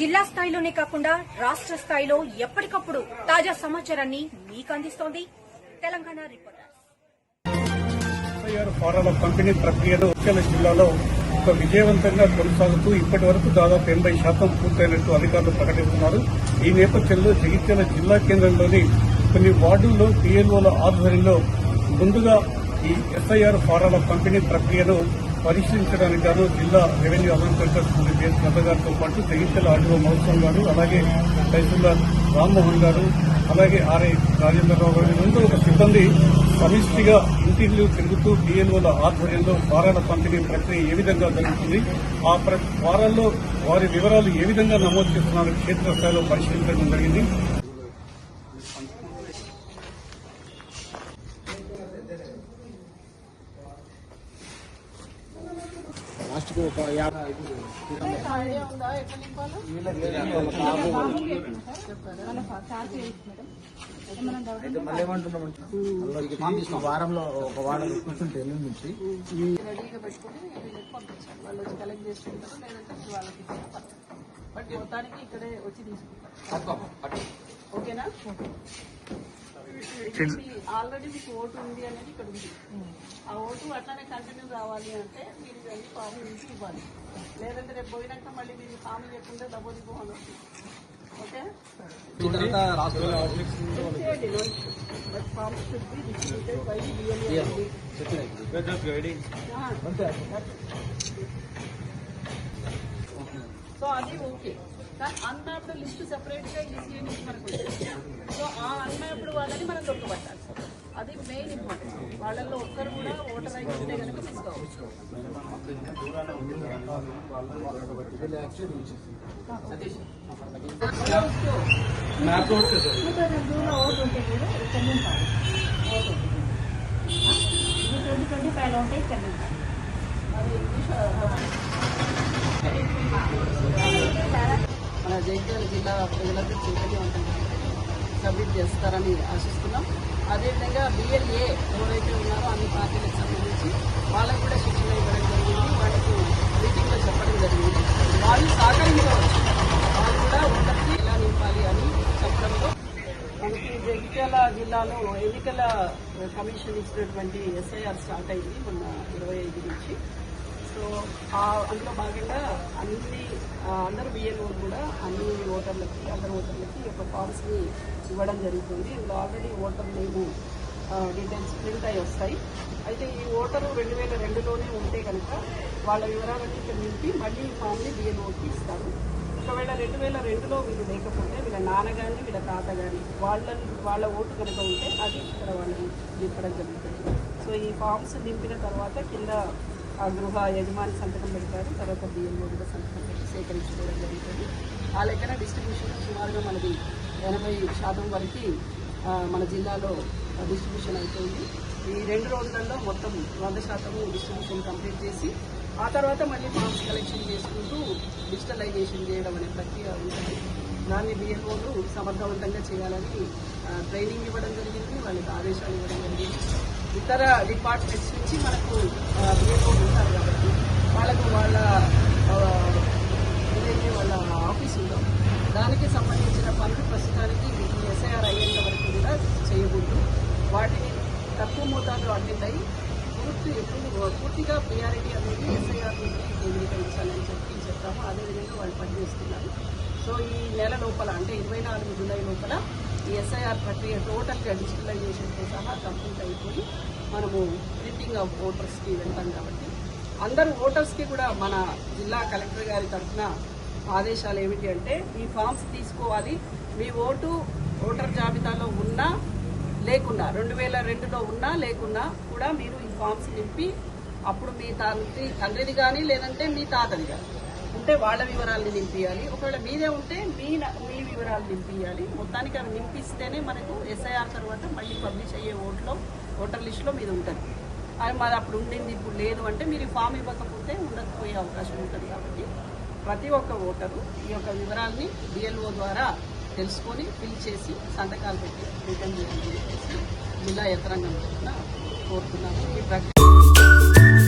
జిల్లా స్థాయిలోనే కాకుండా రాష్ట్ర స్థాయిలో ఎప్పటికప్పుడు తాజా సమాచారాన్ని మీకు అందిస్తోంది తెలంగాణ రిపోర్టర్స్. ఫారాల పంపిణీ ప్రక్రియను జగిత్యాల జిల్లాలో ఒక విజయవంతంగా కొనసాగుతూ ఇప్పటి వరకు దాదాపు 80% పూర్తయినట్టు అధికారులు ప్రకటిస్తున్నారు. ఈ నేపథ్యంలో జగిత్యాల జిల్లా కేంద్రంలోని కొన్ని వార్డుల్లో పిఎల్ఓల ఆధ్వర్యంలో ముందుగా ఈ ఎస్ఐఆర్ ఫారాల పంపిణీ ప్రక్రియను పరిశీలించడానికి గాను జిల్లా రెవెన్యూ అడ్మినిస్ట్రేటర్ శ్రీ జె శ్రద్ధ గారితో పాటు జగిత్యాల ఆర్డీఓ మహోత్సవం గారు, అలాగే తహసీల్దార్ రామ్మోహన్ గారు, అలాగే ఆర్ఐ రాజేంద్రరావు గారు ముందు ఒక సిబ్బంది సమిష్టిగా ఇంటిల్లు తిరుగుతూ పిఎల్ఓల ఆధ్వర్యంలో ఫారాల పంపిణీ ప్రక్రియ ఏ విధంగా జరుగుతుంది, ఆ ఫారాల్లో వారి వివరాలు ఏ విధంగా నమోదు చేస్తున్నారు క్షేత్రస్థాయిలో పరిశీలించడం జరిగింది. వారంలో ఒక వారం కూర్చుంటే ఎల్లుండి నుంచి రెడీగా పెట్టుకుని పంపించాలి. వాళ్ళు వచ్చి కలెక్ట్ చేసుకుంటారు, లేదంటే వాళ్ళకి బట్ మొత్తానికి ఇక్కడే వచ్చి తీసుకుంటారు. ఓకేనా? ఆల్రెడీ మీకు ఓటు ఉంది అనేది ఇక్కడ ఉంది. ఆ ఓటు అట్లానే కంటిన్యూ కావాలి అంటే మీరు ఇవన్నీ ఫామ్ నుంచి ఇవ్వాలి. లేదంటే రేపు పోయినాక మళ్ళీ మీరు హామీ లేకుండా డబ్బులు అని వస్తుంది. Okay, forms should be distributed by so అది ఓకే. కానీ అన్నప్పుడు లిస్ట్ సెపరేట్ గా ఈసీఐ నుంచి మనకు ఉంటుంది. సో ఆ అన్నప్పుడు వాళ్ళని మనం దొరకబట్టాలి. అది మెయిన్ ఇంపార్టెంట్. వాళ్ళల్లో ఒక్కరు కూడా ఓటర్ ఐడి ఉంటే కనుక తీసుకోవచ్చు. మన జగిత్యాల జిల్లా ప్రజలకు చైతన్యవంతంగా సబ్మిట్ చేస్తారని ఆశిస్తున్నాం. అదేవిధంగా బిఎల్ఏ ఎవరైతే ఉన్నారో అన్ని పార్టీలకు సంబంధించి వాళ్ళకు కూడా శిక్షణ ఇవ్వడం జరిగింది. వాళ్ళకు మీటింగ్లో చెప్పడం జరిగింది. వాళ్ళు సహకరించవచ్చు. వాళ్ళు కూడా ఒకరికి ఎలా నింపాలి అని చెప్పడంలో మనకి జగిత్యాల జిల్లాలో ఎన్నికల కమిషన్ ఇచ్చినటువంటి ఎస్ఐఆర్ స్టార్ట్ అయింది మొన్న 25 నుంచి. సో అందులో భాగంగా అందరూ బిఎల్ఓలు కూడా అన్ని ఓటర్లకి అందరు ఓటర్లకి ఒక ఫామ్స్ని ఇవ్వడం జరుగుతుంది. ఇందులో ఆల్రెడీ ఓటర్ నేము డీటెయిల్స్ ప్రింట్ అయి వస్తాయి. అయితే ఈ ఓటరు 2002లోనే ఉంటే కనుక వాళ్ళ వివరాలన్నీ ఇక్కడ నింపి మళ్ళీ ఈ ఫామ్ని బిఎల్ఓకి ఇస్తారు. ఒకవేళ 2002లో వీళ్ళు లేకపోతే వీళ్ళ నాన్న కానీ వీళ్ళ తాత కానీ వాళ్ళ ఓటు కనుక ఉంటే అది ఇక్కడ వాళ్ళని నింపడం జరుగుతుంది. సో ఈ ఫామ్స్ నింపిన తర్వాత కింద ఆ గృహ యజమాని సంతకం పెడతారు. తర్వాత బిఎల్ఓ కూడా సంతకం పెట్టి సేకరించుకోవడం జరుగుతుంది. ఆ లెక్కన డిస్ట్రిబ్యూషన్ సుమారుగా మనది 80% వరకు మన జిల్లాలో డిస్ట్రిబ్యూషన్ అయిపోయింది. ఈ 2 రోజులలో మొత్తం 100% డిస్ట్రిబ్యూషన్ కంప్లీట్ చేసి ఆ తర్వాత మళ్ళీ ఫామ్స్ కలెక్షన్ చేసుకుంటూ డిజిటలైజేషన్ చేయడం అనే ప్రక్రియ ఉంటుంది. దాన్ని బిఎల్ఓలు సమర్థవంతంగా చేయాలని ట్రైనింగ్ ఇవ్వడం జరిగింది. వాళ్ళకి ఆదేశాలు ఇవ్వడం జరిగింది. ఇతర డిపార్ట్మెంట్స్ నుంచి మనకు బిఎల్ఓలు ఉంటారు కాబట్టి వాళ్ళకు వాళ్ళ ఆఫీస్ ఉందాం. దానికి సంబంధించిన పనులు ప్రస్తుతానికి ఎస్ఐఆర్ అయ్యేంత వరకు కూడా చేయకూడదు. వాటిని తక్కువ మోతాదులో అటెండ్ అయ్యి పూర్తిగా ప్రియారిటీ అనేది ఎస్ఐఆర్ నుంచి కేంద్రీకరించాలని చెప్తాము. అదేవిధంగా వాళ్ళు పనిచేస్తున్నారు. సో ఈ నెల లోపల అంటే 24 జూలై లోపల ఈ ఎస్ఐఆర్ ప్రక్రియ టోటల్గా డిజిటలైజేషన్తో సహా కంప్లీట్ అయిపోయి మనము ప్రింటింగ్ ఆఫ్ ఓటర్స్కి వెళ్తాం కాబట్టి అందరూ ఓటర్స్కి కూడా మన జిల్లా కలెక్టర్ గారి తరఫున ఆదేశాలు ఏమిటి అంటే ఈ ఫామ్స్ తీసుకోవాలి. మీ ఓటర్ జాబితాలో ఉన్నా లేకున్నా 2002లో ఉన్నా లేకున్నా కూడా మీరు ఈ ఫామ్స్ నింపి అప్పుడు మీ తండ్రిది కానీ లేదంటే మీ తాతది కానీ ఉంటే వాళ్ళ వివరాలను నింపియాలి. ఒకవేళ మీదే ఉంటే మీ వివరాలు నింపియాలి. మొత్తానికి అవి నింపిస్తేనే మనకు ఎస్ఐఆర్ తర్వాత మళ్ళీ పబ్లిష్ అయ్యే ఓటర్ లిస్టులో మీద ఉంటుంది. అది మాది అప్పుడు ఉండింది ఇప్పుడు లేదు అంటే మీరు ఫామ్ ఇవ్వకపోతే ఉండకపోయే అవకాశం ఉంటుంది. కాబట్టి ప్రతి ఒక్క ఓటరు ఈ యొక్క వివరాల్ని బిఎల్ఓ ద్వారా తెలుసుకొని ఫిల్ చేసి సంతకాలు పెట్టి రిటర్న్ చేయాలని జిల్లా యంత్రాంగం కోరుతున్నాము. ఈ ప్రక్రియ